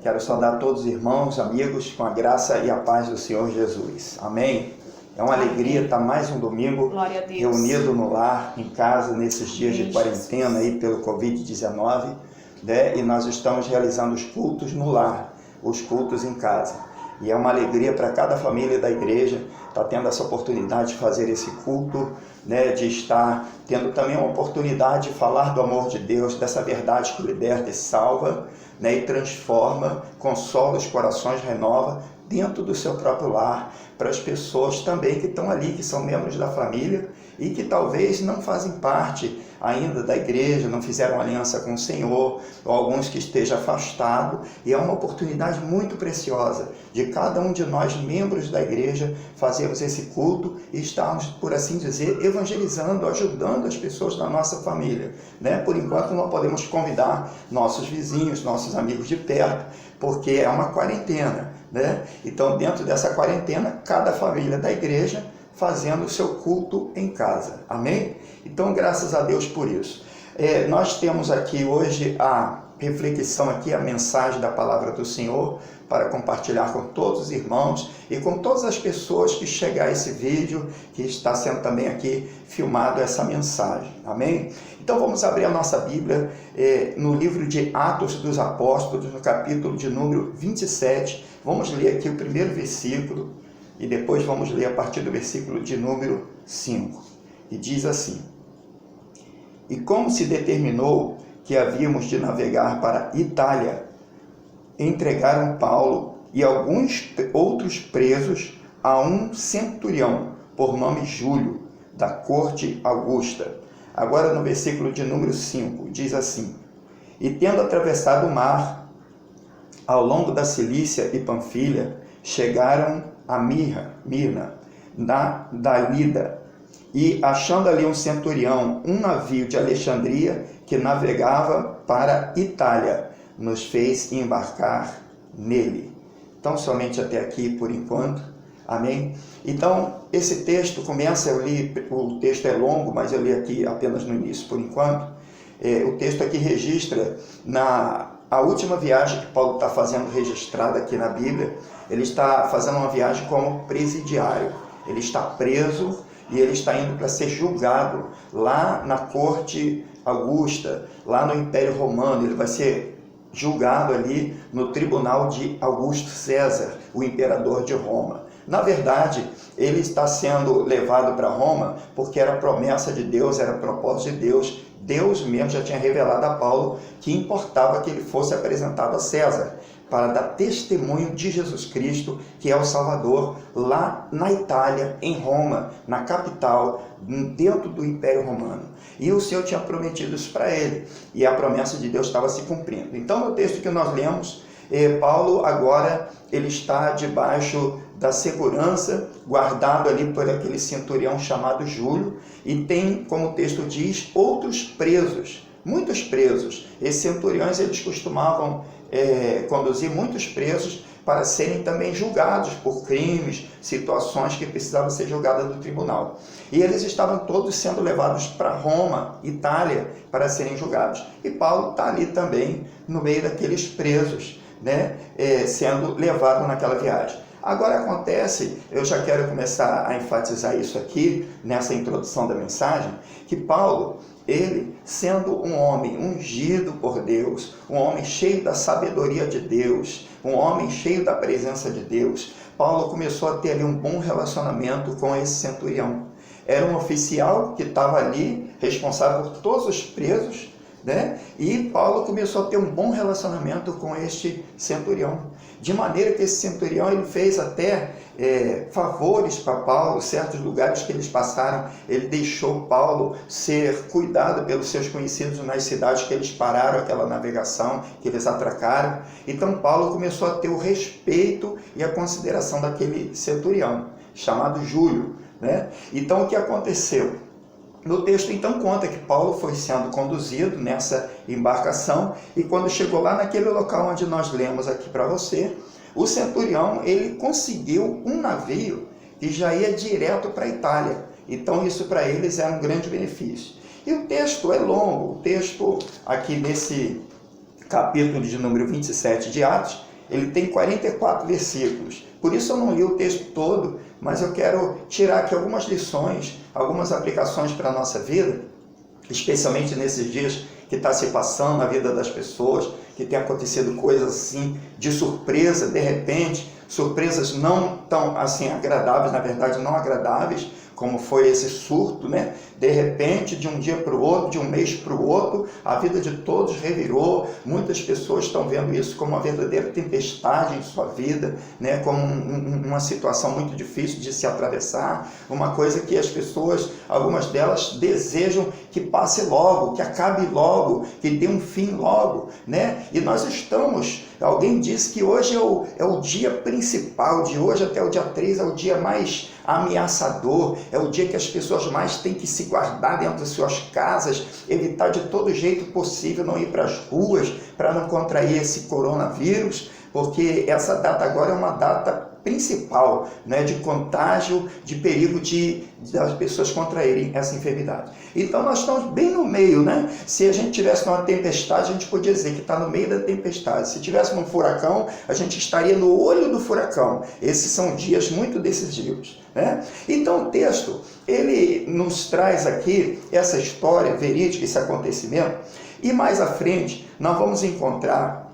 Quero saudar todos os irmãos, amigos, com a graça e a paz do Senhor Jesus. Amém? É uma alegria estar mais um domingo reunido no lar, em casa, nesses dias de quarentena aí pelo Covid-19, né? E nós estamos realizando os cultos no lar, os cultos em casa. E é uma alegria para cada família da igreja estar tendo essa oportunidade de fazer esse culto, né? De estar tendo também uma oportunidade de falar do amor de Deus, dessa verdade que liberta e salva, né? E transforma, consola os corações, renova dentro do seu próprio lar, para as pessoas também que estão ali, que são membros da família e que talvez não fazem parte ainda da igreja, não fizeram aliança com o Senhor, ou alguns que estejam afastados, e é uma oportunidade muito preciosa de cada um de nós, membros da igreja, fazermos esse culto e estarmos, por assim dizer, evangelizando, ajudando as pessoas da nossa família, né? Por enquanto não podemos convidar nossos vizinhos, nossos amigos de perto, porque é uma quarentena, né? Então, dentro dessa quarentena, cada família da igreja fazendo o seu culto em casa. Amém? Então, graças a Deus por isso. Nós temos aqui hoje a reflexão aqui, a mensagem da palavra do Senhor para compartilhar com todos os irmãos e com todas as pessoas que chegar a esse vídeo, que está sendo também aqui filmado essa mensagem. Amém? Então vamos abrir a nossa Bíblia no livro de Atos dos Apóstolos, no capítulo de número 27. Vamos ler aqui o primeiro versículo e depois vamos ler a partir do versículo de número 5. E diz assim: E como se determinou que havíamos de navegar para Itália, entregaram Paulo e alguns outros presos a um centurião, por nome Júlio, da corte Augusta. Agora no versículo de número 5, diz assim: E tendo atravessado o mar, ao longo da Cilícia e Panfilha, chegaram a Mirna, da Lida, e achando ali um centurião, um navio de Alexandria que navegava para Itália, nos fez embarcar nele. Então, somente até aqui por enquanto. Amém? Então, esse texto começa, o texto é longo, mas eu li aqui apenas no início por enquanto. O texto aqui registra a última viagem que Paulo está fazendo, registrada aqui na Bíblia. Ele está fazendo uma viagem como presidiário. Ele está preso e ele está indo para ser julgado lá na corte Augusta, lá no Império Romano. Ele vai ser julgado ali no tribunal de Augusto César, o imperador de Roma. Na verdade, ele está sendo levado para Roma porque era promessa de Deus, era propósito de Deus. Deus mesmo já tinha revelado a Paulo que importava que ele fosse apresentado a César, para dar testemunho de Jesus Cristo, que é o Salvador, lá na Itália, em Roma, na capital, dentro do Império Romano. E o Senhor tinha prometido isso para ele, e a promessa de Deus estava se cumprindo. Então, no texto que nós lemos, Paulo agora ele está debaixo da segurança, guardado ali por aquele centurião chamado Júlio, e tem, como o texto diz, outros presos, muitos presos. Esses centuriões, eles costumavam conduzir muitos presos para serem também julgados por crimes, situações que precisavam ser julgadas no tribunal. E eles estavam todos sendo levados para Roma, Itália, para serem julgados. E Paulo está ali também, no meio daqueles presos, né, sendo levado naquela viagem. Agora acontece, eu já quero começar a enfatizar isso aqui, nessa introdução da mensagem, que Paulo, ele, sendo um homem ungido por Deus, um homem cheio da sabedoria de Deus, um homem cheio da presença de Deus, Paulo começou a ter ali um bom relacionamento com esse centurião. Era um oficial que estava ali, responsável por todos os presos, né? E Paulo começou a ter um bom relacionamento com este centurião, de maneira que esse centurião ele fez até favores para Paulo. Certos lugares que eles passaram, ele deixou Paulo ser cuidado pelos seus conhecidos nas cidades que eles pararam aquela navegação, que eles atracaram. Então Paulo começou a ter o respeito e a consideração daquele centurião, chamado Júlio, né? Então o que aconteceu? No texto, então, conta que Paulo foi sendo conduzido nessa embarcação e quando chegou lá naquele local onde nós lemos aqui para você, o centurião, ele conseguiu um navio que já ia direto para a Itália. Então, isso para eles era um grande benefício. E o texto é longo, o texto aqui nesse capítulo de número 27 de Atos, ele tem 44 versículos. Por isso eu não li o texto todo, mas eu quero tirar aqui algumas lições, algumas aplicações para a nossa vida, especialmente nesses dias que está se passando na vida das pessoas, que tem acontecido coisas assim de surpresa, de repente, surpresas não tão assim agradáveis, na verdade não agradáveis, como foi esse surto, né? De repente, de um dia para o outro, de um mês para o outro, a vida de todos revirou. Muitas pessoas estão vendo isso como uma verdadeira tempestade em sua vida, né? Como uma situação muito difícil de se atravessar, uma coisa que as pessoas, algumas delas, desejam que passe logo, que acabe logo, que dê um fim logo, né? E nós estamos, alguém disse que hoje é o dia principal, de hoje até o dia 3 é o dia mais ameaçador, é o dia que as pessoas mais têm que se guardar dentro de suas casas, evitar de todo jeito possível não ir para as ruas para não contrair esse coronavírus, porque essa data agora é uma data principal, né, de contágio, de perigo das pessoas contraírem essa enfermidade. Então nós estamos bem no meio, né? Se a gente tivesse numa tempestade, a gente podia dizer que está no meio da tempestade. Se tivesse num furacão, a gente estaria no olho do furacão. Esses são dias muito decisivos, né? Então o texto, ele nos traz aqui essa história verídica, esse acontecimento, e mais à frente nós vamos encontrar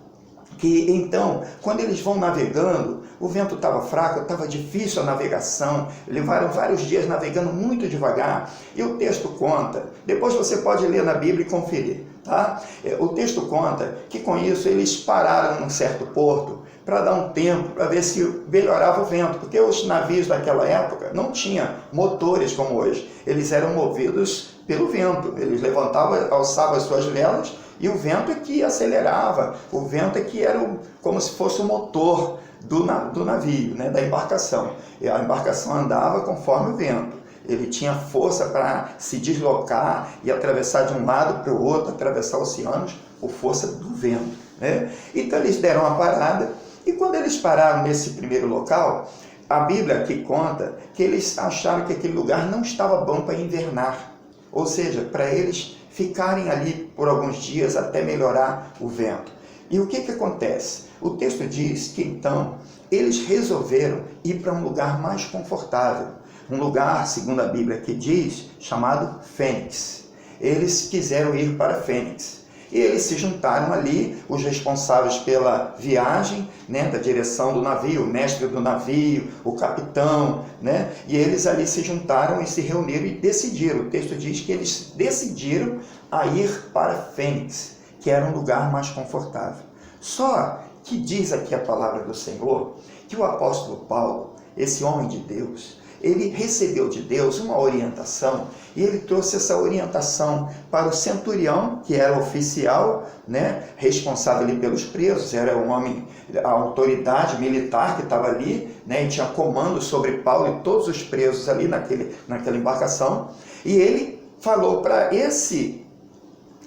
que então, quando eles vão navegando, o vento estava fraco, estava difícil a navegação, levaram vários dias navegando muito devagar, e o texto conta, depois você pode ler na Bíblia e conferir, tá? O texto conta que com isso eles pararam num certo porto para dar um tempo, para ver se melhorava o vento, porque os navios daquela época não tinham motores como hoje, eles eram movidos pelo vento, eles levantavam, alçavam as suas velas, e o vento é que acelerava, o vento é que era como se fosse o motor do navio, né, da embarcação. E a embarcação andava conforme o vento. Ele tinha força para se deslocar e atravessar de um lado para o outro, atravessar oceanos, por força do vento, né? Então eles deram uma parada, e quando eles pararam nesse primeiro local, a Bíblia aqui conta que eles acharam que aquele lugar não estava bom para invernar, ou seja, para eles ficarem ali por alguns dias até melhorar o vento. E o que acontece? O texto diz que então eles resolveram ir para um lugar mais confortável, um lugar, segundo a Bíblia que diz, chamado Fênix. Eles quiseram ir para Fênix. E eles se juntaram ali, os responsáveis pela viagem, né, da direção do navio, o mestre do navio, o capitão, né, e eles ali se juntaram e se reuniram e decidiram. O texto diz que eles decidiram a ir para Fênix, que era um lugar mais confortável. Só que diz aqui a palavra do Senhor que o apóstolo Paulo, esse homem de Deus, ele recebeu de Deus uma orientação, e ele trouxe essa orientação para o centurião, que era oficial, né, responsável ali pelos presos, era um homem, a autoridade militar que estava ali, né, e tinha comando sobre Paulo e todos os presos ali naquela embarcação, e ele falou para esse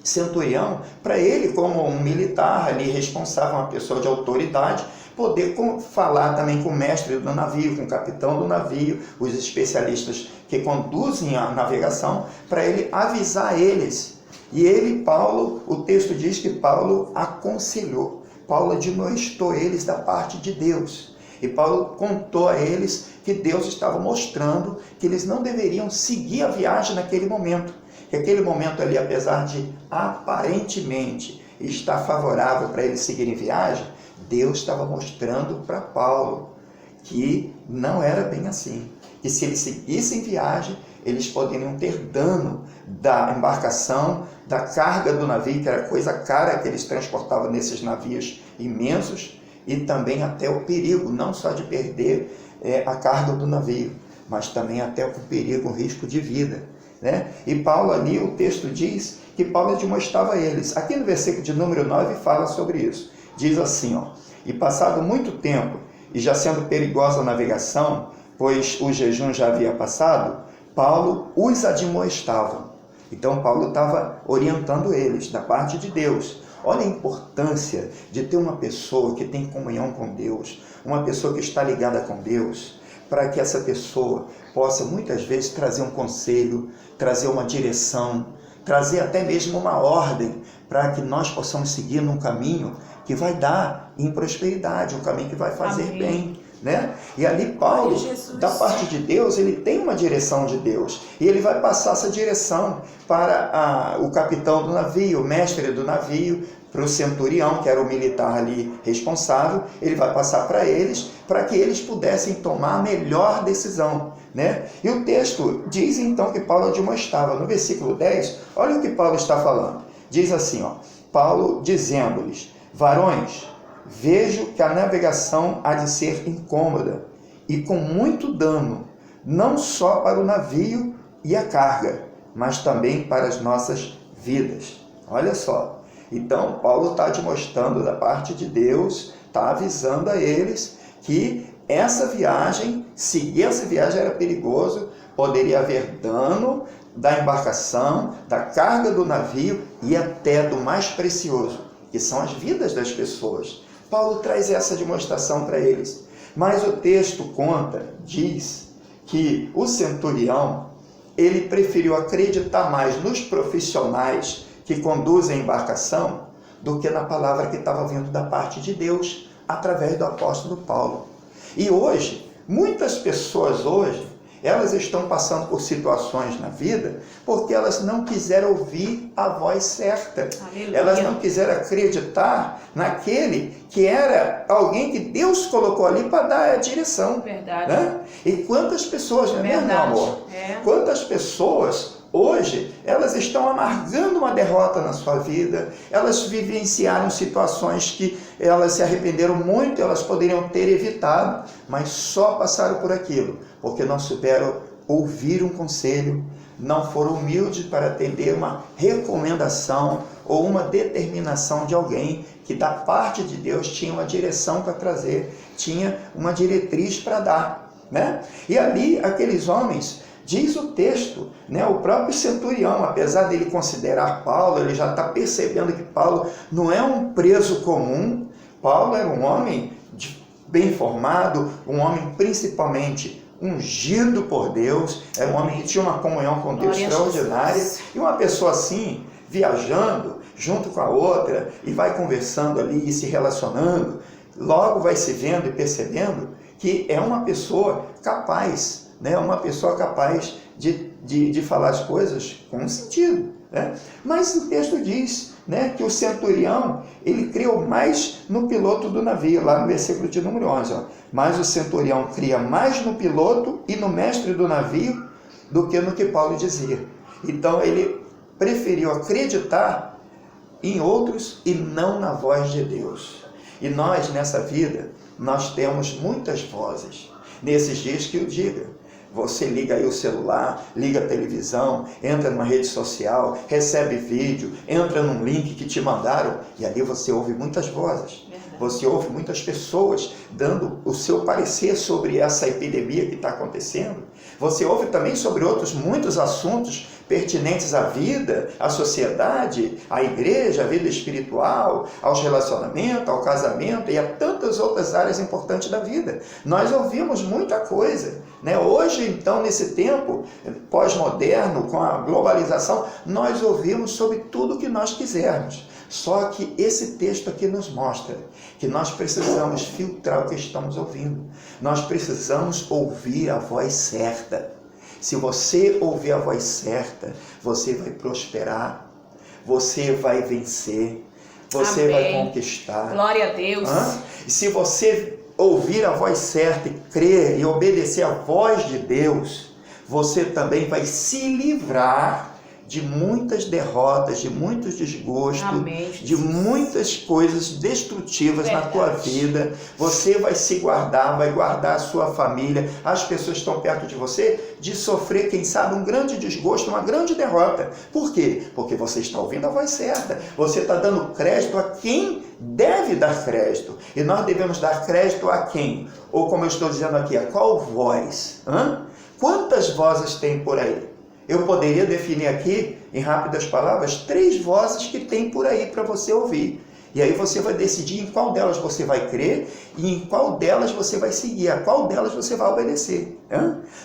centurião, para ele como um militar ali responsável, uma pessoa de autoridade, poder falar também com o mestre do navio, com o capitão do navio, os especialistas que conduzem a navegação, para ele avisar eles. E ele, Paulo, o texto diz que Paulo aconselhou, Paulo admoestou eles da parte de Deus. E Paulo contou a eles que Deus estava mostrando que eles não deveriam seguir a viagem naquele momento. Que aquele momento ali, apesar de aparentemente estar favorável para eles seguirem viagem, Deus estava mostrando para Paulo que não era bem assim. Que se eles seguissem viagem, eles poderiam ter dano da embarcação, da carga do navio, que era coisa cara que eles transportavam nesses navios imensos, e também até o perigo, não só de perder a carga do navio, mas também até o perigo, o risco de vida, né? E Paulo ali, o texto diz que Paulo admoestava eles. Aqui no versículo de número 9 fala sobre isso. Diz assim, ó: e passado muito tempo, e já sendo perigosa a navegação, pois o jejum já havia passado, Paulo os admoestava. Então Paulo estava orientando eles, da parte de Deus. Olha a importância de ter uma pessoa que tem comunhão com Deus, uma pessoa que está ligada com Deus, para que essa pessoa possa muitas vezes trazer um conselho, trazer uma direção, trazer até mesmo uma ordem, para que nós possamos seguir num caminho que vai dar em prosperidade, um caminho que vai fazer bem, né? E ali Paulo, da parte de Deus, ele tem uma direção de Deus, e ele vai passar essa direção para o capitão do navio, o mestre do navio, para o centurião, que era o militar ali responsável. Ele vai passar para eles, para que eles pudessem tomar a melhor decisão, né? E o texto diz então que Paulo admoestava. No versículo 10, olha o que Paulo está falando. Diz assim, ó, Paulo dizendo-lhes: varões, vejo que a navegação há de ser incômoda e com muito dano, não só para o navio e a carga, mas também para as nossas vidas. Olha só. Então, Paulo está te mostrando da parte de Deus, está avisando a eles que essa viagem, seguir essa viagem era perigoso, poderia haver dano da embarcação, da carga do navio e até do mais precioso, que são as vidas das pessoas. Paulo traz essa demonstração para eles. Mas o texto diz que o centurião, ele preferiu acreditar mais nos profissionais que conduzem a embarcação, do que na palavra que estava vindo da parte de Deus, através do apóstolo Paulo. E hoje, muitas pessoas elas estão passando por situações na vida, porque elas não quiseram ouvir a voz certa. Aleluia. Elas não quiseram acreditar naquele que era alguém que Deus colocou ali para dar a direção. Verdade. Né? E quantas pessoas, não é mesmo, meu amor? Quantas pessoas hoje, elas estão amargando uma derrota na sua vida, elas vivenciaram situações que elas se arrependeram muito, elas poderiam ter evitado, mas só passaram por aquilo, porque não souberam ouvir um conselho, não foram humildes para atender uma recomendação ou uma determinação de alguém que da parte de Deus tinha uma direção para trazer, tinha uma diretriz para dar, né? E ali, aqueles homens, diz o texto, né, o próprio centurião, apesar dele considerar Paulo, ele já está percebendo que Paulo não é um preso comum. Paulo era um homem bem formado, um homem principalmente ungido por Deus, era um homem que tinha uma comunhão com Deus extraordinária, e uma pessoa assim, viajando junto com a outra, e vai conversando ali e se relacionando, logo vai se vendo e percebendo que é uma pessoa capaz, né? Uma pessoa capaz de falar as coisas com sentido, né? Mas o texto diz, né, que o centurião, ele creu mais no piloto do navio, lá no versículo de número 11. Ó. Mas o centurião cria mais no piloto e no mestre do navio do que no que Paulo dizia. Então ele preferiu acreditar em outros e não na voz de Deus. E nós, nessa vida, nós temos muitas vozes. Nesses dias que eu diga, você liga aí o celular, liga a televisão, entra numa rede social, recebe vídeo, entra num link que te mandaram, e ali você ouve muitas vozes. Você ouve muitas pessoas dando o seu parecer sobre essa epidemia que está acontecendo. Você ouve também sobre outros muitos assuntos pertinentes à vida, à sociedade, à igreja, à vida espiritual, aos relacionamentos, ao casamento e a tantas outras áreas importantes da vida. Nós ouvimos muita coisa, né? Hoje, então, nesse tempo pós-moderno, com a globalização, nós ouvimos sobre tudo o que nós quisermos. Só que esse texto aqui nos mostra que nós precisamos filtrar o que estamos ouvindo. Nós precisamos ouvir a voz certa. Se você ouvir a voz certa, você vai prosperar, você vai vencer, você Amém. Vai conquistar. Glória a Deus. E se você ouvir a voz certa e crer e obedecer a voz de Deus, você também vai se livrar de muitas derrotas, de muitos desgostos, Amém, de muitas coisas destrutivas Verdade. Na tua vida. Você vai se guardar, vai guardar a sua família, as pessoas que estão perto de você, de sofrer, quem sabe, um grande desgosto, uma grande derrota. Por quê? Porque você está ouvindo a voz certa. Você está dando crédito a quem deve dar crédito. E nós devemos dar crédito a quem? Ou como eu estou dizendo aqui, a qual voz? Quantas vozes tem por aí? Eu poderia definir aqui, em rápidas palavras, 3 vozes que tem por aí para você ouvir. E aí você vai decidir em qual delas você vai crer e em qual delas você vai seguir, a qual delas você vai obedecer.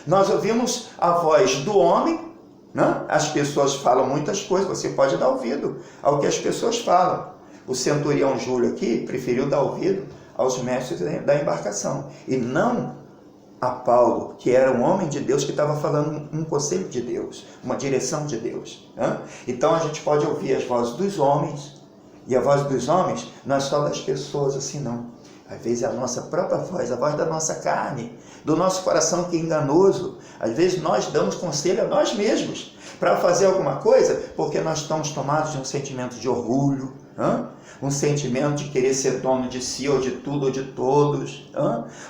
Nós ouvimos a voz do homem, as pessoas falam muitas coisas, você pode dar ouvido ao que as pessoas falam. o centurião Júlio aqui preferiu dar ouvido aos mestres da embarcação, e não a Paulo, que era um homem de Deus que estava falando um conselho de Deus, uma direção de Deus. Então a gente pode ouvir as vozes dos homens, e a voz dos homens não é só das pessoas assim não. Às vezes é a nossa própria voz, a voz da nossa carne, do nosso coração que é enganoso. Às vezes nós damos conselho a nós mesmos para fazer alguma coisa, porque nós estamos tomados de um sentimento de orgulho, um sentimento de querer ser dono de si, ou de tudo, ou de todos,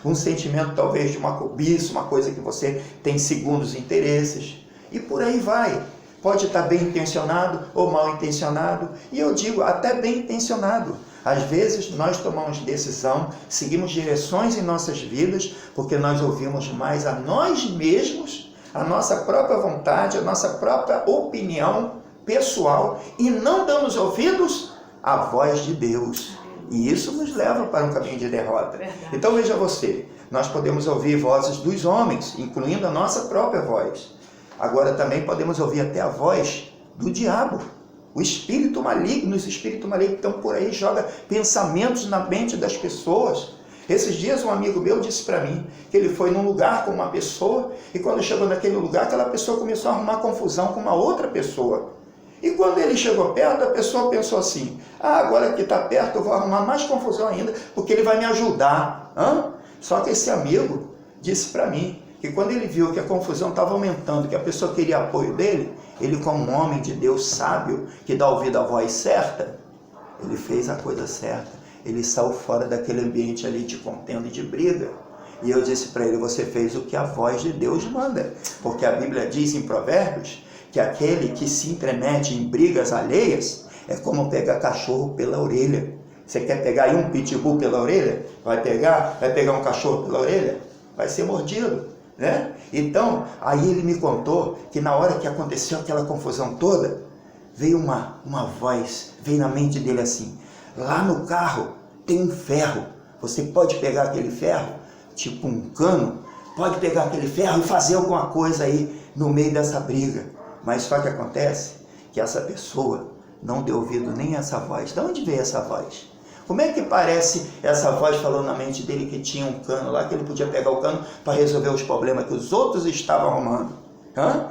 um sentimento talvez de uma cobiça, uma coisa que você tem segundos interesses, e por aí vai. Pode estar bem intencionado ou mal intencionado, e eu digo até bem intencionado. Às vezes nós tomamos decisão, seguimos direções em nossas vidas, porque nós ouvimos mais a nós mesmos, a nossa própria vontade, a nossa própria opinião pessoal, e não damos ouvidos à voz de Deus. E isso nos leva para um caminho de derrota. Então veja você, nós podemos ouvir vozes dos homens, incluindo a nossa própria voz. Agora também podemos ouvir até a voz do diabo, o espírito maligno, os espíritos malignos que estão por aí, joga pensamentos na mente das pessoas. Esses dias um amigo meu disse para mim que ele foi num lugar com uma pessoa, e quando chegou naquele lugar, aquela pessoa começou a arrumar confusão com uma outra pessoa. E quando ele chegou perto, a pessoa pensou assim, agora que está perto eu vou arrumar mais confusão ainda, porque ele vai me ajudar. Só que esse amigo disse para mim que quando ele viu que a confusão estava aumentando, que a pessoa queria apoio dele, ele, como um homem de Deus sábio, que dá ouvido à voz certa, ele fez a coisa certa. Ele saiu fora daquele ambiente ali de contenda e de briga. E eu disse para ele, você fez o que a voz de Deus manda. Porque a Bíblia diz em Provérbios que aquele que se intromete em brigas alheias é como pegar cachorro pela orelha. Você quer pegar aí um pitbull pela orelha? Vai pegar um cachorro pela orelha? Vai ser mordido. Então, aí ele me contou que na hora que aconteceu aquela confusão toda, veio uma voz, veio na mente dele assim, lá no carro tem um ferro, você pode pegar aquele ferro, tipo um cano, pode pegar aquele ferro e fazer alguma coisa aí no meio dessa briga. Mas só que acontece que essa pessoa não deu ouvido nem a essa voz. De onde veio essa voz? Como é que parece essa voz falando na mente dele que tinha um cano lá, que ele podia pegar o cano para resolver os problemas que os outros estavam arrumando?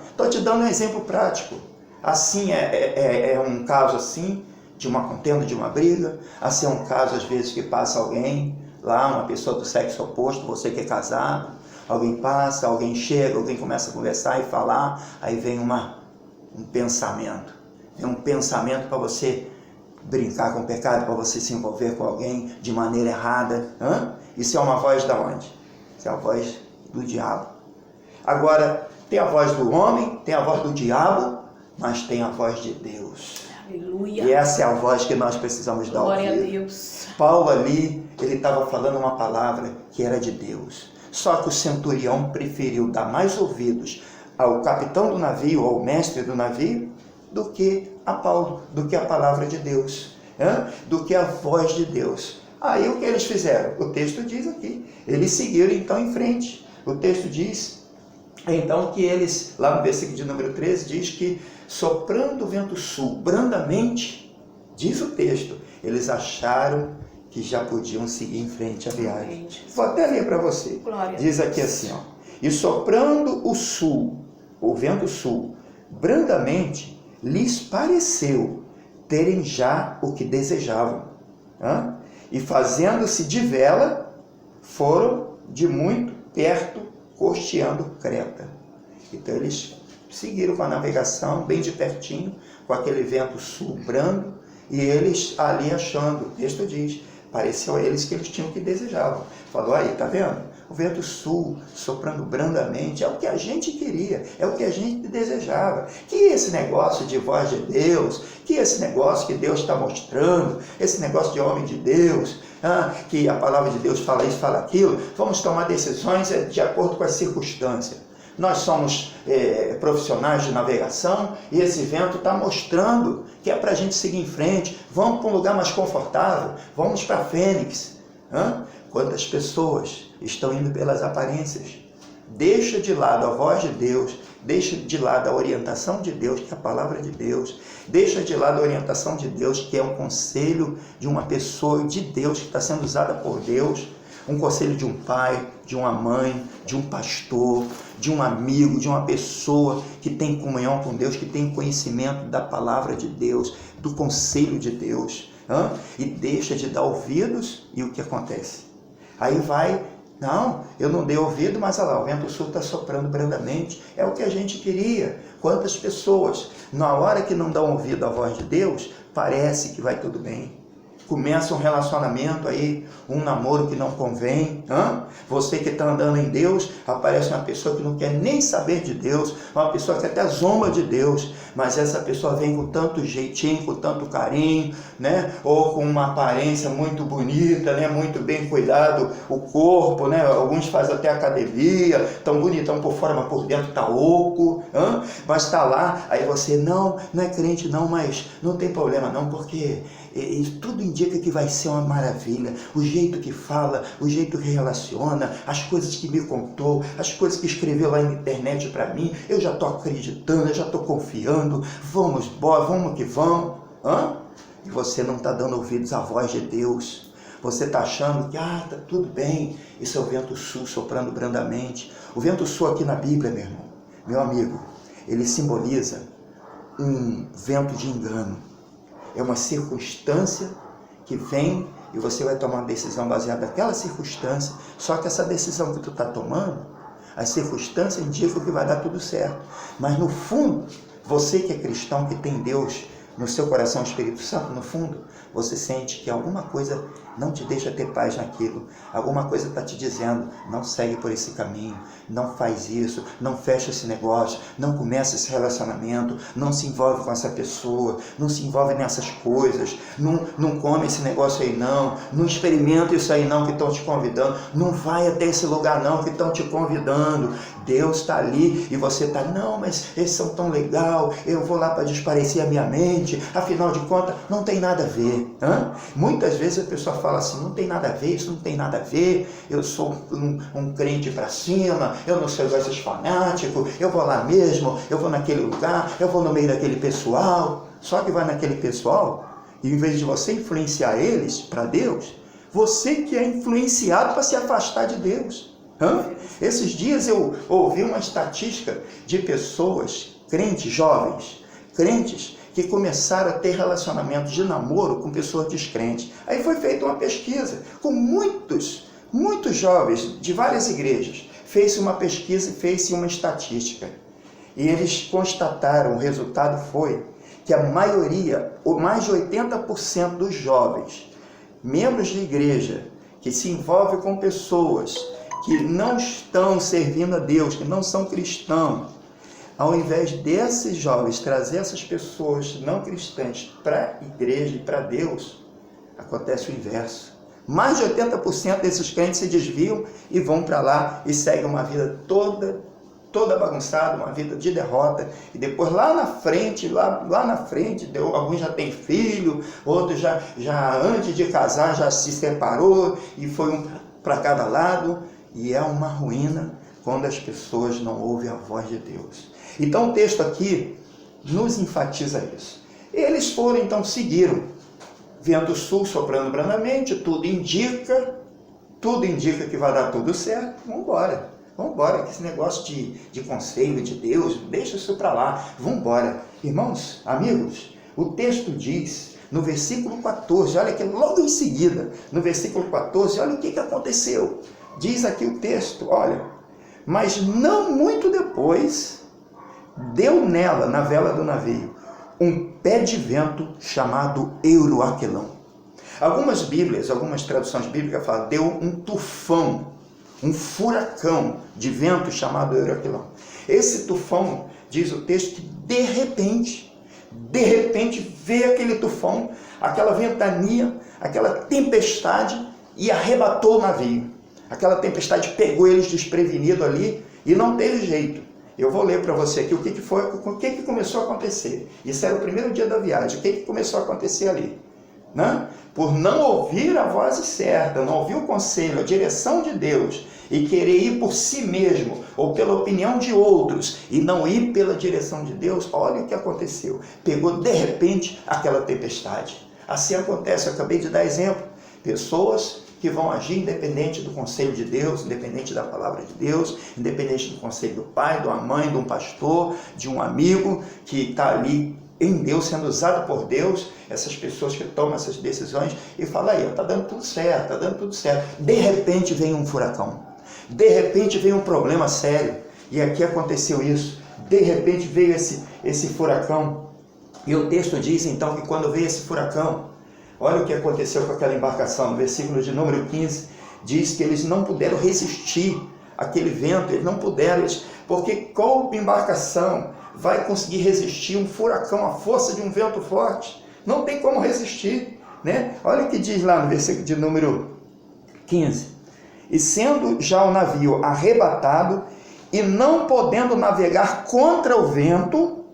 Estou te dando um exemplo prático. Assim é um caso assim, de uma contenda, de uma briga. Assim é um caso às vezes que passa alguém lá, uma pessoa do sexo oposto, você que é casado, alguém passa, alguém chega, alguém começa a conversar e falar, aí vem um pensamento. Vem um pensamento para você brincar com o pecado, para você se envolver com alguém de maneira errada. Isso é uma voz da onde? Isso é a voz do diabo. Agora, tem a voz do homem, tem a voz do diabo, mas tem a voz de Deus. Aleluia. E essa é a voz que nós precisamos dar ouvido. Glória a Deus. Paulo ali, ele estava falando uma palavra que era de Deus. Só que o centurião preferiu dar mais ouvidos ao capitão do navio, ao mestre do navio, do que a Paulo, do que a palavra de Deus, do que a voz de Deus. Aí o que eles fizeram? O texto diz aqui, eles seguiram então em frente. O texto diz, então, que eles, lá no versículo de número 13, diz que soprando o vento sul, brandamente, diz o texto, eles acharam que já podiam seguir em frente a viagem. Vou até ler para você. Glória. Diz aqui assim, e soprando o sul, o vento sul, brandamente, lhes pareceu terem já o que desejavam. E fazendo-se de vela, foram de muito perto, costeando Creta. Então eles seguiram com a navegação, bem de pertinho, com aquele vento sul brando, e eles ali achando, o texto diz, pareceu a eles que eles tinham o que desejavam. Falou aí, tá vendo? O vento sul soprando brandamente, é o que a gente queria, é o que a gente desejava. Que esse negócio de voz de Deus, que esse negócio que Deus está mostrando, esse negócio de homem de Deus, que a palavra de Deus fala isso, fala aquilo, vamos tomar decisões de acordo com as circunstâncias. Nós somos profissionais de navegação e esse vento está mostrando que é para a gente seguir em frente, vamos para um lugar mais confortável, vamos para Fênix. Quantas pessoas estão indo pelas aparências, deixa de lado a voz de Deus, deixa de lado a orientação de Deus, que é a palavra de Deus, deixa de lado a orientação de Deus, que é um conselho de uma pessoa de Deus, que está sendo usada por Deus, um conselho de um pai, de uma mãe, de um pastor, de um amigo, de uma pessoa que tem comunhão com Deus, que tem conhecimento da palavra de Deus, do conselho de Deus, e deixa de dar ouvidos, e o que acontece? Aí vai, não, eu não dei ouvido, mas olha lá, o vento sul está soprando brandamente, é o que a gente queria. Quantas pessoas, na hora que não dão ouvido à voz de Deus, parece que vai tudo bem. Começa um relacionamento aí, um namoro que não convém, você que está andando em Deus, aparece uma pessoa que não quer nem saber de Deus, uma pessoa que até zomba de Deus, mas essa pessoa vem com tanto jeitinho, com tanto carinho, né? Ou com uma aparência muito bonita, né? Muito bem cuidado, o corpo, né? Alguns fazem até academia, tão bonitão por fora, mas por dentro tá oco, mas está lá, aí você, não é crente não, mas não tem problema não, porque tudo indica que vai ser uma maravilha, o jeito que fala, o jeito que relaciona, as coisas que me contou, as coisas que escreveu lá na internet para mim, eu já estou acreditando, eu já estou confiando, vamos que vamos, e você não está dando ouvidos à voz de Deus, você está achando que, está tudo bem, isso é o vento sul soprando brandamente. O vento sul aqui na Bíblia, meu irmão, meu amigo, ele simboliza um vento de engano. É uma circunstância que vem e você vai tomar uma decisão baseada naquela circunstância, só que essa decisão que tu está tomando, as circunstâncias indicam que vai dar tudo certo. Mas no fundo, você que é cristão, que tem Deus no seu coração, o Espírito Santo, no fundo, você sente que alguma coisa não te deixa ter paz naquilo, alguma coisa está te dizendo, não segue por esse caminho, não faz isso, não fecha esse negócio, não começa esse relacionamento, não se envolve com essa pessoa, não se envolve nessas coisas, não come esse negócio aí não experimenta isso aí não que estão te convidando, não vai até esse lugar não que estão te convidando. Deus está ali e você está, não, mas eles são tão legal, eu vou lá para desaparecer a minha mente, afinal de contas, não tem nada a ver. Muitas vezes a pessoa fala assim, não tem nada a ver, isso não tem nada a ver, eu sou um crente para cima, eu não sou igual esses fanáticos, eu vou lá mesmo, eu vou naquele lugar, eu vou no meio daquele pessoal. Só que vai naquele pessoal, e em vez de você influenciar eles para Deus, você que é influenciado para se afastar de Deus. Esses dias eu ouvi uma estatística de pessoas, crentes, jovens, crentes, que começaram a ter relacionamentos de namoro com pessoas descrentes. Aí foi feita uma pesquisa com muitos jovens de várias igrejas. Fez-se uma pesquisa e fez-se uma estatística. E eles constataram, o resultado foi que a maioria, ou mais de 80% dos jovens, membros de igreja, que se envolvem com pessoas que não estão servindo a Deus, que não são cristãos, ao invés desses jovens trazer essas pessoas não cristãs para a igreja e para Deus, acontece o inverso. Mais de 80% desses crentes se desviam e vão para lá e seguem uma vida toda bagunçada, uma vida de derrota, e depois lá na frente, alguns já têm filho, outros já antes de casar já se separou e foi um para cada lado, e é uma ruína quando as pessoas não ouvem a voz de Deus. Então o texto aqui nos enfatiza isso. Eles foram, então seguiram, vento sul soprando brandamente, tudo indica que vai dar tudo certo, vamos embora, que esse negócio de conselho de Deus, deixa isso para lá, vamos embora. Irmãos, amigos, o texto diz, no versículo 14, olha que logo em seguida, no versículo 14, olha o que aconteceu. Diz aqui o texto, olha, mas não muito depois, deu nela, na vela do navio, um pé de vento chamado Euroaquilão. Algumas Bíblias, algumas traduções bíblicas falam, deu um tufão, um furacão de vento chamado Euroaquilão. Esse tufão, diz o texto, que de repente veio aquele tufão, aquela ventania, aquela tempestade e arrebatou o navio. Aquela tempestade pegou eles desprevenidos ali e não teve jeito. Eu vou ler para você aqui o que começou a acontecer. Isso era o primeiro dia da viagem. O que começou a acontecer ali? né? Por não ouvir a voz certa, não ouvir o conselho, a direção de Deus, e querer ir por si mesmo, ou pela opinião de outros, e não ir pela direção de Deus, olha o que aconteceu. Pegou de repente aquela tempestade. Assim acontece, eu acabei de dar exemplo. Pessoas que vão agir independente do conselho de Deus, independente da palavra de Deus, independente do conselho do pai, de uma mãe, de um pastor, de um amigo que está ali em Deus, sendo usado por Deus. Essas pessoas que tomam essas decisões e falam aí, está dando tudo certo, está dando tudo certo. De repente vem um furacão, de repente vem um problema sério, e aqui aconteceu isso. De repente veio esse furacão, e o texto diz então que quando veio esse furacão, olha o que aconteceu com aquela embarcação. No versículo de número 15, diz que eles não puderam resistir àquele vento, eles não puderam, porque qual embarcação vai conseguir resistir um furacão, a força de um vento forte? Não tem como resistir, né? Olha o que diz lá no versículo de número 15. E sendo já o navio arrebatado, e não podendo navegar contra o vento,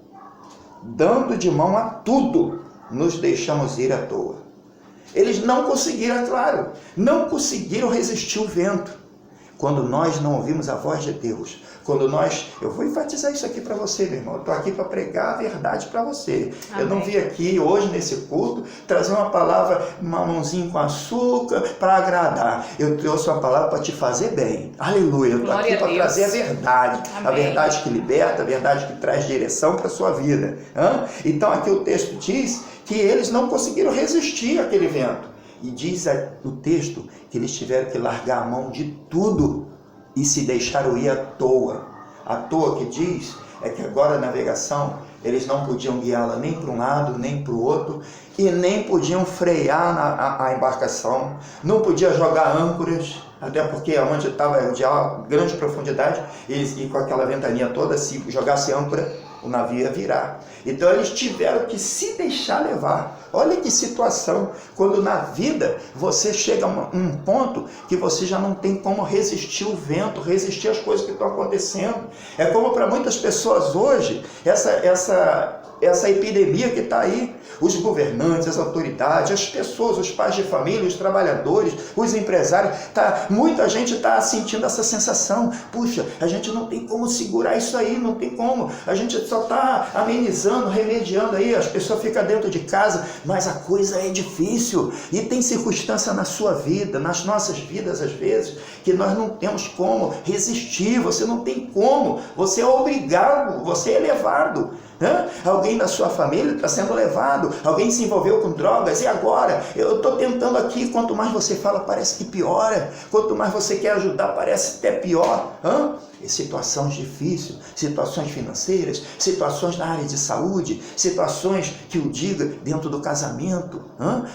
dando de mão a tudo, nos deixamos ir à toa. Eles não conseguiram, é claro, não conseguiram resistir o vento. Quando nós não ouvimos a voz de Deus, eu vou enfatizar isso aqui para você, meu irmão, eu estou aqui para pregar a verdade para você. Amém. Eu não vim aqui hoje nesse culto trazer uma palavra, mamãozinho com açúcar para agradar. Eu trouxe uma palavra para te fazer bem. Aleluia, eu estou aqui para trazer a verdade. Amém. A verdade que liberta, a verdade que traz direção para a sua vida. Então aqui o texto diz que eles não conseguiram resistir àquele vento. E diz o texto que eles tiveram que largar a mão de tudo e se deixaram ir à toa. À toa que diz é que agora a navegação, eles não podiam guiá-la nem para um lado, nem para o outro, e nem podiam frear a embarcação, não podia jogar âncoras, até porque onde estava de grande profundidade, e com aquela ventania toda, se jogasse âncora, o navio ia virar. Então eles tiveram que se deixar levar. Olha que situação, quando na vida você chega a um ponto que você já não tem como resistir o vento, resistir às coisas que estão acontecendo. É como para muitas pessoas hoje, essa epidemia que está aí, os governantes, as autoridades, as pessoas, os pais de família, os trabalhadores, os empresários, muita gente está sentindo essa sensação, puxa, a gente não tem como segurar isso aí, não tem como, a gente só está amenizando, remediando aí, as pessoas ficam dentro de casa, mas a coisa é difícil, e tem circunstância na sua vida, nas nossas vidas às vezes, que nós não temos como resistir, você não tem como, você é obrigado, você é levado. Alguém da sua família está sendo levado, alguém se envolveu com drogas, e agora? Eu estou tentando aqui, quanto mais você fala parece que piora, quanto mais você quer ajudar parece até pior. E situações difíceis, situações financeiras, situações na área de saúde, situações que o diga dentro do casamento,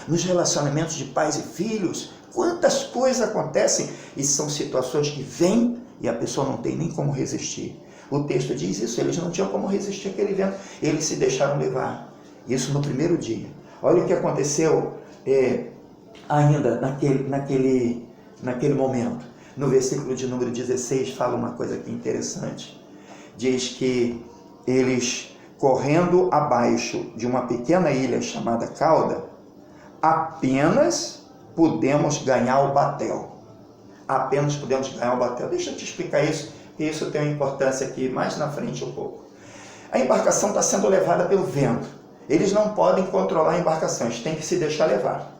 nos relacionamentos de pais e filhos, quantas coisas acontecem e são situações que vêm e a pessoa não tem nem como resistir. O texto diz isso, eles não tinham como resistir àquele vento, eles se deixaram levar. Isso no primeiro dia. Olha o que aconteceu ainda naquele momento. No versículo de número 16 fala uma coisa aqui interessante. Diz que eles, correndo abaixo de uma pequena ilha chamada Cauda, apenas pudemos ganhar o batel. Apenas pudemos ganhar o batel. Deixa eu te explicar isso. E isso tem uma importância aqui mais na frente um pouco. A embarcação está sendo levada pelo vento. Eles não podem controlar a embarcação, eles têm que se deixar levar.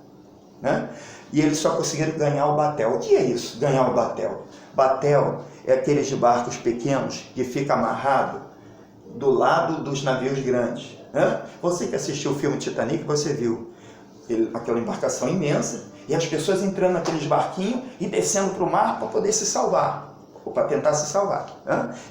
E eles só conseguiram ganhar o batel. O que é isso, ganhar o batel? Batel é aqueles de barcos pequenos que fica amarrado do lado dos navios grandes. Você que assistiu o filme Titanic, você viu aquela embarcação imensa e as pessoas entrando naqueles barquinhos e descendo para o mar para poder se salvar. Ou para tentar se salvar.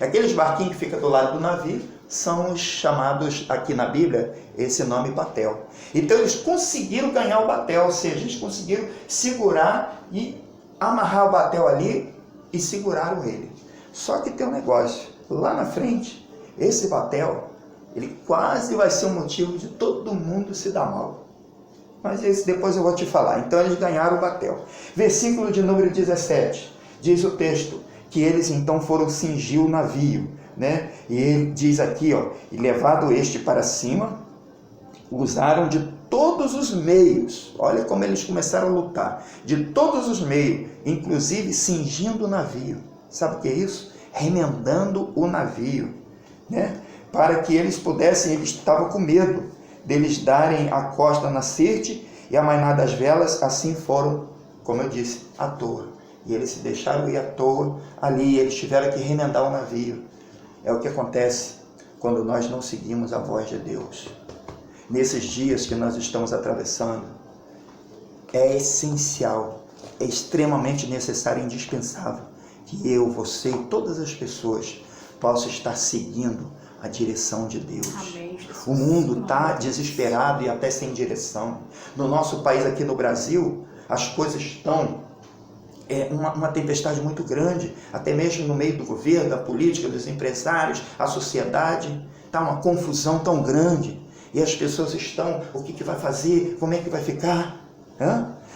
Aqueles barquinhos que ficam do lado do navio são os chamados aqui na Bíblia, esse nome batel. Então eles conseguiram ganhar o batel, ou seja, eles conseguiram segurar e amarrar o batel ali e seguraram ele. Só que tem um negócio, lá na frente, esse batel, ele quase vai ser um motivo de todo mundo se dar mal. Mas esse depois eu vou te falar. Então eles ganharam o batel. Versículo de número 17, diz o texto, que eles então foram cingir o navio, E ele diz aqui, e levado este para cima, usaram de todos os meios. Olha como eles começaram a lutar. De todos os meios, inclusive cingindo o navio. Sabe o que é isso? Remendando o navio, né? Para que eles pudessem, eles estavam com medo deles darem a costa na sirte e amainar das velas, assim foram, como eu disse, à toa. E eles se deixaram ir à toa ali, eles tiveram que remendar o navio. É o que acontece quando nós não seguimos a voz de Deus. Nesses dias que nós estamos atravessando, é essencial, é extremamente necessário e indispensável que eu, você e todas as pessoas possam estar seguindo a direção de Deus. Amém. O mundo está desesperado e até sem direção. No nosso país, aqui no Brasil, as coisas estão uma tempestade muito grande, até mesmo no meio do governo, da política, dos empresários, a sociedade. Está uma confusão tão grande. E as pessoas estão, o que vai fazer? Como é que vai ficar?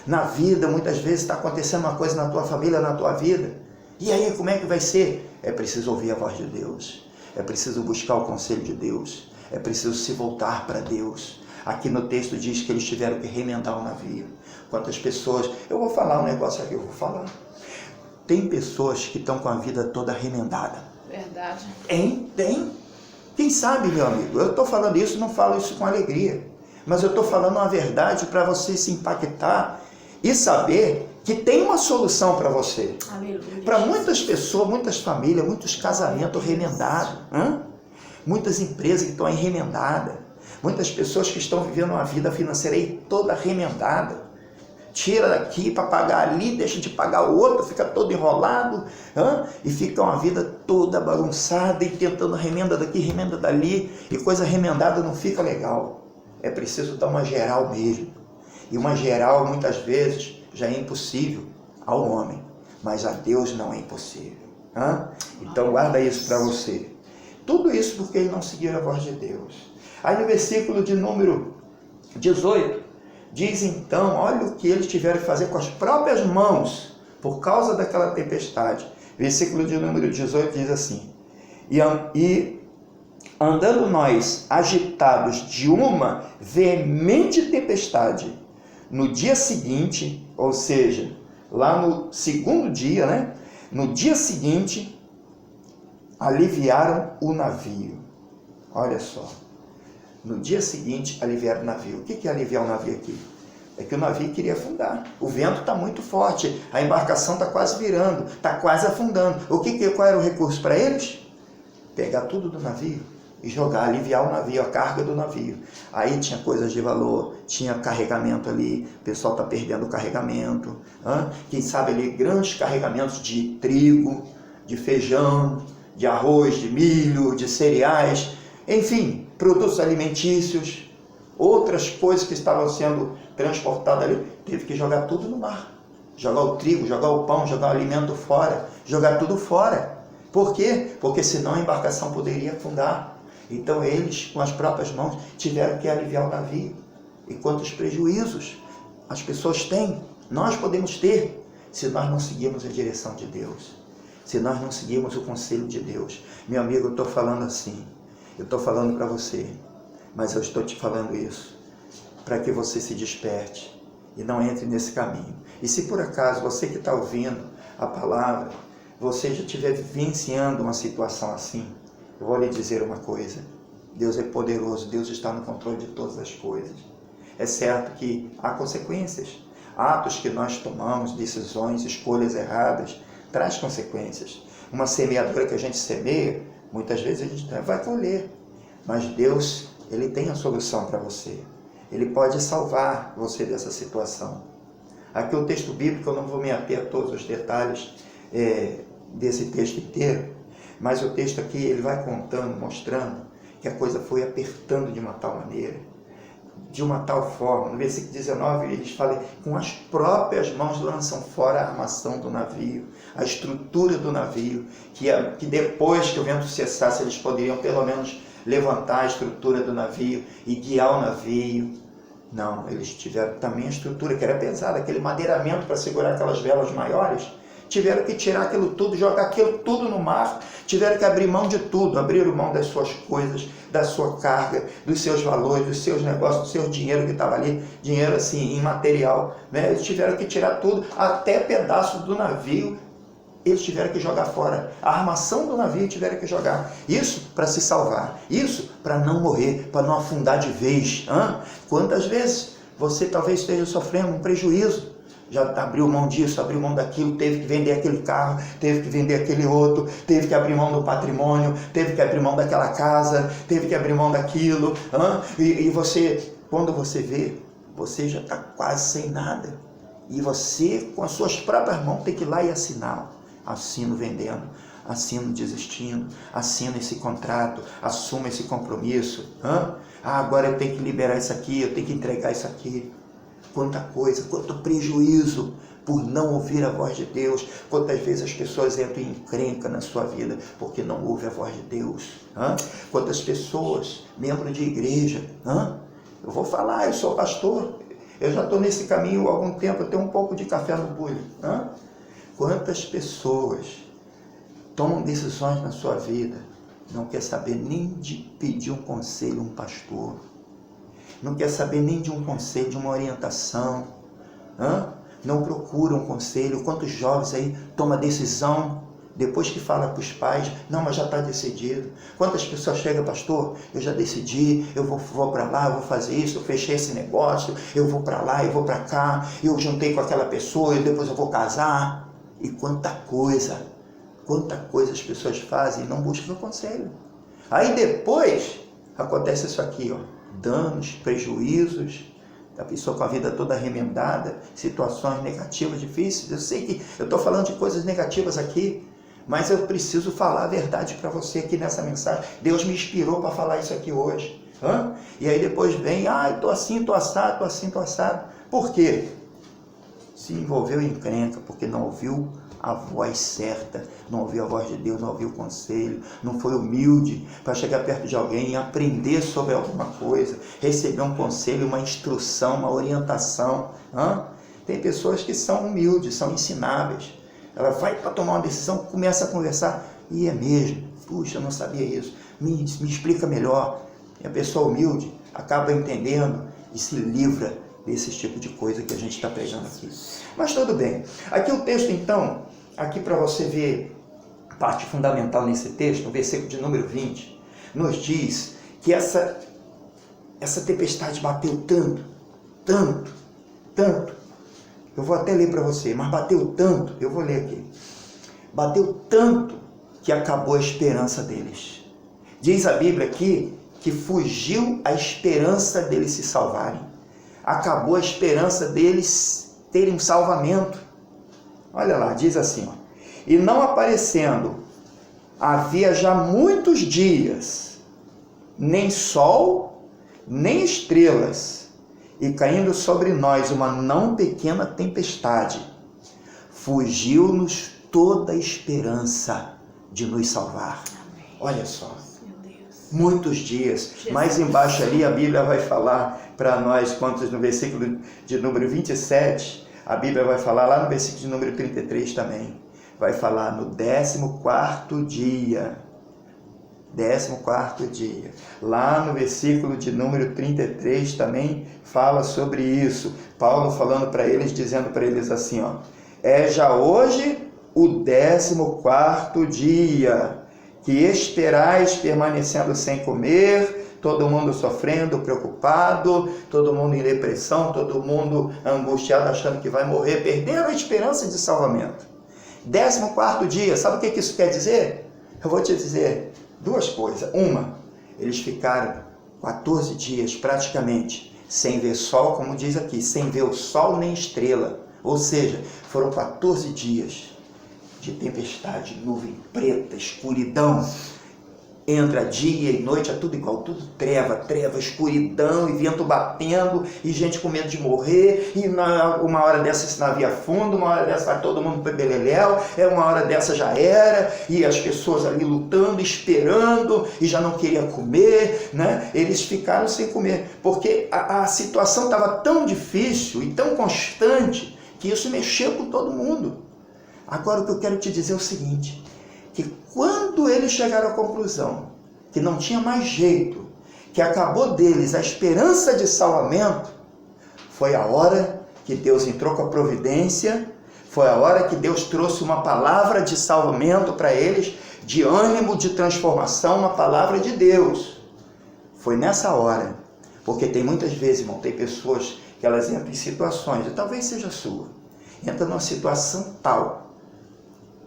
Na vida, muitas vezes está acontecendo uma coisa na tua família, na tua vida. E aí, como é que vai ser? É preciso ouvir a voz de Deus. É preciso buscar o conselho de Deus. É preciso se voltar para Deus. Aqui no texto diz que eles tiveram que remendar o navio. Quantas pessoas... Eu vou falar um negócio aqui, eu vou falar. Tem pessoas que estão com a vida toda remendada. Verdade. Tem. Quem sabe, meu amigo? Eu estou falando isso, não falo isso com alegria. Mas eu estou falando uma verdade para você se impactar e saber que tem uma solução para você. Para muitas pessoas, muitas famílias, muitos casamentos remendados. Muitas empresas que estão aí remendadas. Muitas pessoas que estão vivendo uma vida financeira aí toda remendada. Tira daqui para pagar ali, deixa de pagar o outro, fica todo enrolado, e fica uma vida toda bagunçada e tentando remenda daqui, remenda dali, e coisa remendada não fica legal. É preciso dar uma geral mesmo. E uma geral, muitas vezes, já é impossível ao homem, mas a Deus não é impossível. Então guarda isso para você. Tudo isso porque eles não seguiram a voz de Deus. Aí no versículo de número 18, diz então, olha o que eles tiveram que fazer com as próprias mãos, por causa daquela tempestade. Versículo de número 18 diz assim, e andando nós agitados de uma veemente tempestade, no dia seguinte, ou seja, lá no segundo dia, né? No dia seguinte, aliviaram o navio. Olha só. No dia seguinte, aliviaram o navio. O que é aliviar o navio aqui? É que o navio queria afundar. O vento está muito forte, a embarcação está quase virando, está quase afundando. Qual era o recurso para eles? Pegar tudo do navio e jogar, aliviar o navio, a carga do navio. Aí tinha coisas de valor, tinha carregamento ali, o pessoal está perdendo o carregamento. Quem sabe ali, grandes carregamentos de trigo, de feijão, de arroz, de milho, de cereais, enfim, produtos alimentícios, outras coisas que estavam sendo transportadas ali, teve que jogar tudo no mar. Jogar o trigo, jogar o pão, jogar o alimento fora, jogar tudo fora. Por quê? Porque senão a embarcação poderia afundar. Então eles, com as próprias mãos, tiveram que aliviar o navio. E quantos prejuízos as pessoas têm, nós podemos ter, se nós não seguirmos a direção de Deus. Se nós não seguirmos o conselho de Deus. Meu amigo, eu estou falando assim, eu estou falando para você, mas eu estou te falando isso para que você se desperte e não entre nesse caminho. E se por acaso você que está ouvindo a palavra, você já estiver vivenciando uma situação assim, eu vou lhe dizer uma coisa, Deus é poderoso, Deus está no controle de todas as coisas. É certo que há consequências, atos que nós tomamos, decisões, escolhas erradas, traz consequências. Uma semeadura que a gente semeia, muitas vezes a gente vai colher. Mas Deus, Ele tem a solução para você. Ele pode salvar você dessa situação. Aqui o texto bíblico, eu não vou me ater a todos os detalhes desse texto inteiro, mas o texto aqui, ele vai contando, mostrando que a coisa foi apertando de uma tal maneira, de uma tal forma. No versículo 19, eles falam, com as próprias mãos lançam fora a armação do navio, a estrutura do navio, que depois que o vento cessasse, eles poderiam pelo menos levantar a estrutura do navio e guiar o navio. Não, eles tiveram também a estrutura, que era pesada, aquele madeiramento para segurar aquelas velas maiores, tiveram que tirar aquilo tudo, jogar aquilo tudo no mar, tiveram que abrir mão de tudo, abriram mão das suas coisas, da sua carga, dos seus valores, dos seus negócios, do seu dinheiro que estava ali, dinheiro assim, imaterial, né? Eles tiveram que tirar tudo, até pedaços do navio, eles tiveram que jogar fora. A armação do navio tiveram que jogar. Isso para se salvar. Isso para não morrer, para não afundar de vez. Quantas vezes você talvez esteja sofrendo um prejuízo? Já abriu mão disso, abriu mão daquilo, teve que vender aquele carro, teve que vender aquele outro, teve que abrir mão do patrimônio, teve que abrir mão daquela casa, teve que abrir mão daquilo. E você, quando você vê, você já está quase sem nada. E você, com as suas próprias mãos, tem que ir lá e assinar. Assino vendendo, assino desistindo, assino esse contrato, assumo esse compromisso. Agora eu tenho que liberar isso aqui, eu tenho que entregar isso aqui. Quanta coisa, quanto prejuízo por não ouvir a voz de Deus. Quantas vezes as pessoas entram em encrenca na sua vida porque não ouvem a voz de Deus. Quantas pessoas, membros de igreja, eu vou falar, eu sou pastor, eu já estou nesse caminho há algum tempo, eu tenho um pouco de café no bulho. Quantas pessoas tomam decisões na sua vida, não quer saber nem de pedir um conselho a um pastor, não quer saber nem de um conselho, de uma orientação, não procura um conselho. Quantos jovens aí tomam decisão, depois que fala para os pais, não, mas já está decidido. Quantas pessoas chegam, pastor, eu já decidi, eu vou para lá, eu vou fazer isso, eu fechei esse negócio, eu vou para lá, eu vou para cá, eu juntei com aquela pessoa, e depois eu vou casar. E quanta coisa as pessoas fazem e não buscam o conselho. Aí depois acontece isso aqui, danos, prejuízos, a pessoa com a vida toda remendada, situações negativas, difíceis. Eu sei que eu estou falando de coisas negativas aqui, mas eu preciso falar a verdade para você aqui nessa mensagem. Deus me inspirou para falar isso aqui hoje. E aí depois vem, estou assim, estou assado, estou assado. Por quê? Se envolveu em encrenca, porque não ouviu a voz certa, não ouviu a voz de Deus, não ouviu o conselho, não foi humilde para chegar perto de alguém e aprender sobre alguma coisa, receber um conselho, uma instrução, uma orientação. Tem pessoas que são humildes, são ensináveis. Ela vai para tomar uma decisão, começa a conversar, e é mesmo, puxa, eu não sabia isso, me explica melhor. E a pessoa humilde acaba entendendo e se livra desse tipo de coisa que a gente está pregando aqui. Mas tudo bem. Aqui o texto, então, aqui para você ver a parte fundamental nesse texto, no versículo de número 20, nos diz que essa tempestade bateu tanto, eu vou até ler para você, mas bateu tanto, eu vou ler aqui, bateu tanto que acabou a esperança deles. Diz a Bíblia aqui que fugiu a esperança deles se salvarem. Acabou a esperança deles terem um salvamento. Olha lá, diz assim, e não aparecendo, havia já muitos dias, nem sol, nem estrelas, e caindo sobre nós uma não pequena tempestade, fugiu-nos toda a esperança de nos salvar. Olha só. Muitos dias, mais embaixo ali a Bíblia vai falar para nós, quantos no versículo de número 27, a Bíblia vai falar lá no versículo de número 33 também, vai falar no 14º dia, lá no versículo de número 33 também fala sobre isso, Paulo falando para eles, dizendo para eles assim, é já hoje o 14º dia, que esperais permanecendo sem comer, todo mundo sofrendo, preocupado, todo mundo em depressão, todo mundo angustiado, achando que vai morrer, perdendo a esperança de salvamento. 14º dia, sabe o que isso quer dizer? Eu vou te dizer duas coisas. Uma, eles ficaram 14 dias praticamente sem ver sol, como diz aqui, sem ver o sol nem estrela. Ou seja, foram 14 dias de tempestade, nuvem preta, escuridão, entra dia e noite, é tudo igual, tudo treva, escuridão e vento batendo e gente com medo de morrer, e uma hora dessa esse navio afunda, uma hora dessa vai todo mundo para Beleléu, uma hora dessa já era, e as pessoas ali lutando, esperando, e já não queriam comer, né? Eles ficaram sem comer, porque a situação estava tão difícil e tão constante, que isso mexeu com todo mundo. Agora o que eu quero te dizer é o seguinte, que quando eles chegaram à conclusão que não tinha mais jeito, que acabou deles a esperança de salvamento, foi a hora que Deus entrou com a providência, foi a hora que Deus trouxe uma palavra de salvamento para eles, de ânimo, de transformação, uma palavra de Deus. Foi nessa hora, porque tem muitas vezes, irmão, tem pessoas que elas entram em situações, e talvez seja a sua, entra numa situação tal,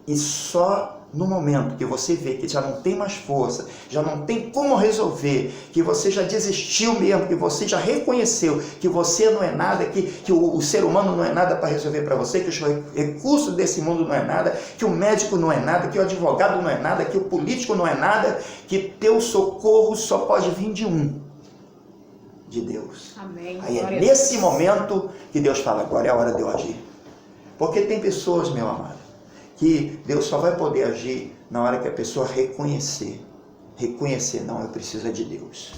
e só no momento que você vê que já não tem mais força, já não tem como resolver, que você já desistiu mesmo, que você já reconheceu que você não é nada, que o ser humano não é nada para resolver para você, que os recursos desse mundo não é nada, que o médico não é nada, que o advogado não é nada, que o político não é nada, que teu socorro só pode vir de um, de Deus. Amém. Aí é nesse momento que Deus fala, agora é a hora de eu agir. Porque tem pessoas, meu amado, que Deus só vai poder agir na hora que a pessoa reconhecer, não, eu preciso de Deus.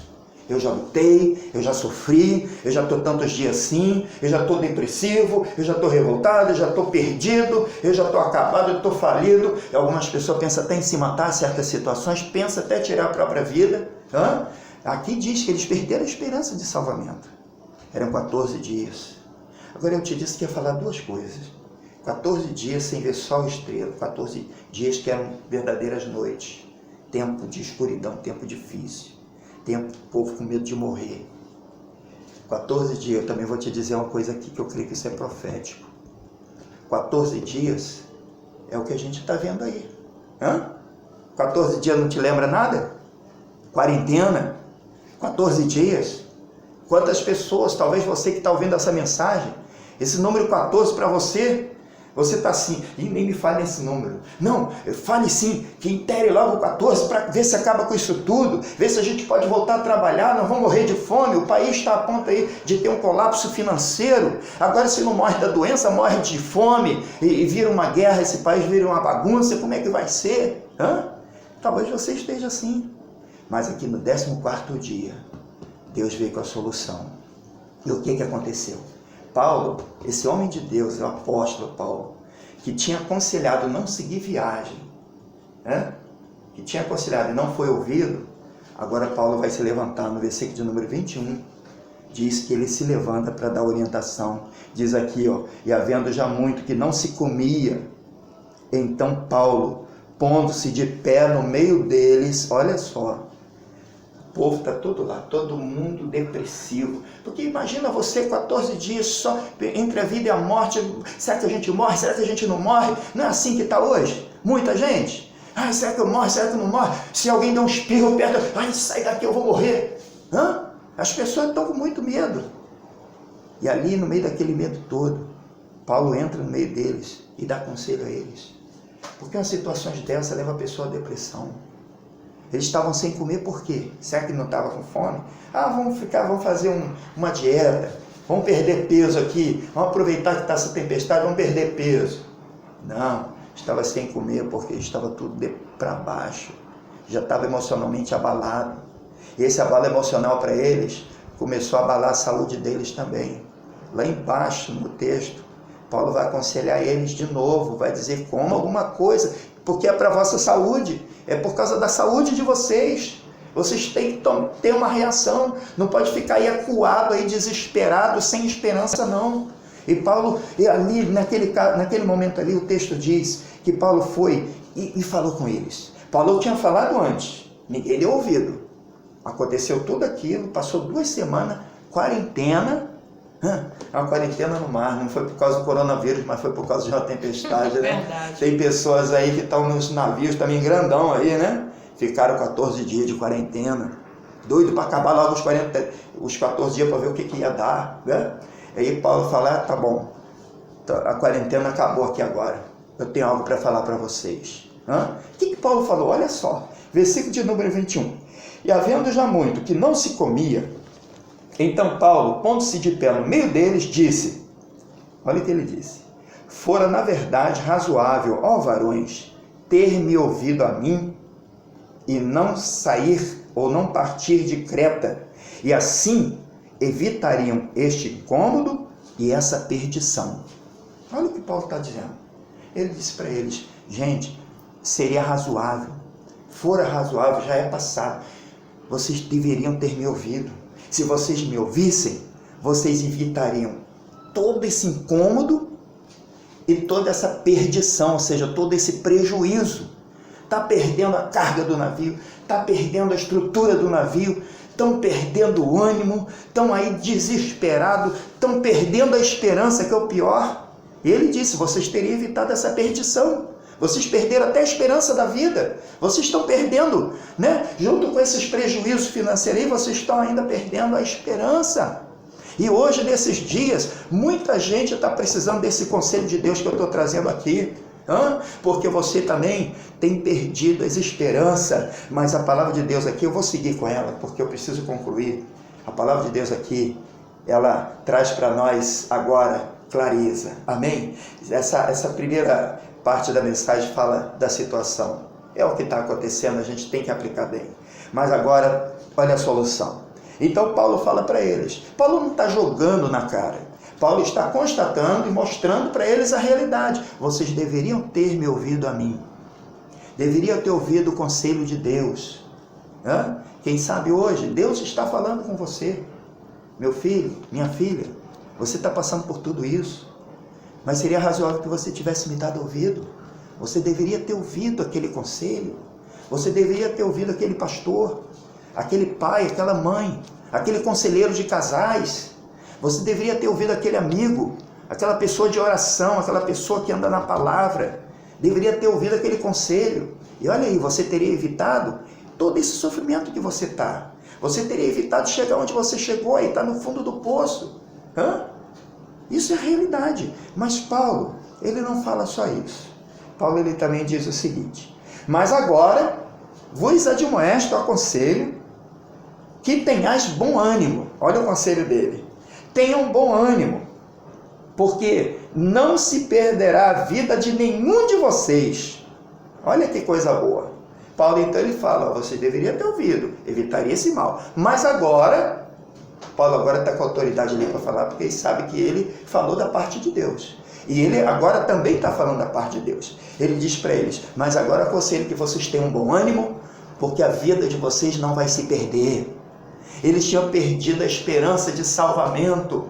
Eu já lutei, eu já sofri, eu já estou tantos dias assim, eu já estou depressivo, eu já estou revoltado, eu já estou perdido, eu já estou acabado, eu estou falido. E algumas pessoas pensam até em se matar em certas situações, pensam até tirar a própria vida. Aqui diz que eles perderam a esperança de salvamento. Eram 14 dias. Agora eu te disse que ia falar duas coisas. 14 dias sem ver sol e estrela, 14 dias que eram verdadeiras noites, tempo de escuridão, tempo difícil, tempo do povo com medo de morrer. 14 dias, eu também vou te dizer uma coisa aqui que eu creio que isso é profético. 14 dias é o que a gente está vendo aí. 14 dias não te lembra nada? Quarentena, 14 dias. Quantas pessoas, talvez você que está ouvindo essa mensagem, esse número 14 para você está assim, e nem me fale nesse número. Não, fale sim, que intere logo o 14 para ver se acaba com isso tudo, ver se a gente pode voltar a trabalhar, não vamos morrer de fome, o país está a ponto aí de ter um colapso financeiro. Agora se não morre da doença, morre de fome, e vira uma guerra, esse país vira uma bagunça, como é que vai ser? Talvez você esteja assim, mas aqui no 14º dia, Deus veio com a solução. E o que aconteceu? Paulo, esse homem de Deus, o apóstolo Paulo, que tinha aconselhado não seguir viagem, que tinha aconselhado e não foi ouvido, agora Paulo vai se levantar no versículo de número 21, diz que ele se levanta para dar orientação, diz aqui, e havendo já muito que não se comia, então Paulo, pondo-se de pé no meio deles, olha só, o povo está todo lá, todo mundo depressivo. Porque imagina você 14 dias só entre a vida e a morte. Será que a gente morre? Será que a gente não morre? Não é assim que está hoje? Muita gente. Será que eu morro? Será que eu não morro? Se alguém der um espirro perto, sai daqui, eu vou morrer. As pessoas estão com muito medo. E ali, no meio daquele medo todo, Paulo entra no meio deles e dá conselho a eles. Porque umas situações dessas levam a pessoa à depressão. Eles estavam sem comer por quê? Será que não estavam com fome? Vamos fazer uma dieta, vamos perder peso aqui, vamos aproveitar que está essa tempestade, vamos perder peso. Não, estava sem comer porque estava tudo para baixo, já estava emocionalmente abalado. E esse abalo emocional para eles começou a abalar a saúde deles também. Lá embaixo no texto, Paulo vai aconselhar eles de novo, vai dizer coma alguma coisa, porque é para a vossa saúde, é por causa da saúde de vocês. Vocês têm que ter uma reação, não pode ficar aí acuado, aí desesperado, sem esperança não. E Paulo, ali naquele momento ali, o texto diz que Paulo foi e falou com eles. Paulo tinha falado antes, ninguém deu ouvido. Aconteceu tudo aquilo, passou 2 semanas, quarentena, uma quarentena no mar, não foi por causa do coronavírus, mas foi por causa de uma tempestade, né? Verdade. Tem pessoas aí que estão nos navios também grandão aí, né? Ficaram 14 dias de quarentena, doido para acabar logo os 14 dias para ver o que ia dar, né? Aí Paulo fala, tá bom, a quarentena acabou aqui agora, eu tenho algo para falar para vocês. O que Paulo falou? Olha só, versículo de número 21. E havendo já muito que não se comia, então Paulo, pondo-se de pé no meio deles, disse, olha o que ele disse, fora na verdade razoável, ó varões, ter-me ouvido a mim e não sair ou não partir de Creta, e assim evitariam este incômodo e essa perdição. Olha o que Paulo está dizendo. Ele disse para eles, gente, seria razoável, fora razoável, já é passado. Vocês deveriam ter me ouvido. Se vocês me ouvissem, vocês evitariam todo esse incômodo e toda essa perdição, ou seja, todo esse prejuízo. Está perdendo a carga do navio, está perdendo a estrutura do navio, estão perdendo o ânimo, estão aí desesperados, estão perdendo a esperança, que é o pior. Ele disse, vocês teriam evitado essa perdição. Vocês perderam até a esperança da vida. Vocês estão perdendo, né? Junto com esses prejuízos financeiros, vocês estão ainda perdendo a esperança. E hoje, nesses dias, muita gente está precisando desse conselho de Deus que eu estou trazendo aqui. Porque você também tem perdido as esperanças. Mas a palavra de Deus aqui, eu vou seguir com ela, porque eu preciso concluir. A palavra de Deus aqui, ela traz para nós agora clareza. Amém? Essa primeira parte da mensagem fala da situação. É o que está acontecendo, a gente tem que aplicar bem. Mas agora, olha a solução. Então Paulo fala para eles. Paulo não está jogando na cara. Paulo está constatando e mostrando para eles a realidade. Vocês deveriam ter me ouvido a mim. Deveriam ter ouvido o conselho de Deus. Quem sabe hoje, Deus está falando com você. Meu filho, minha filha, você está passando por tudo isso. Mas seria razoável que você tivesse me dado ouvido. Você deveria ter ouvido aquele conselho. Você deveria ter ouvido aquele pastor, aquele pai, aquela mãe, aquele conselheiro de casais. Você deveria ter ouvido aquele amigo, aquela pessoa de oração, aquela pessoa que anda na palavra. Deveria ter ouvido aquele conselho. E olha aí, você teria evitado todo esse sofrimento que você está. Você teria evitado chegar onde você chegou e está no fundo do poço. Isso é a realidade. Mas Paulo, ele não fala só isso. Paulo, ele também diz o seguinte: mas agora vos admoesto, aconselho, que tenhais bom ânimo. Olha o conselho dele. Tenham bom ânimo, porque não se perderá a vida de nenhum de vocês. Olha que coisa boa. Paulo, então, ele fala, você deveria ter ouvido, evitaria esse mal. Mas agora, Paulo agora está com autoridade ali para falar, porque ele sabe que ele falou da parte de Deus. E ele agora também está falando da parte de Deus. Ele diz para eles, mas agora aconselho que vocês tenham bom ânimo, porque a vida de vocês não vai se perder. Eles tinham perdido a esperança de salvamento.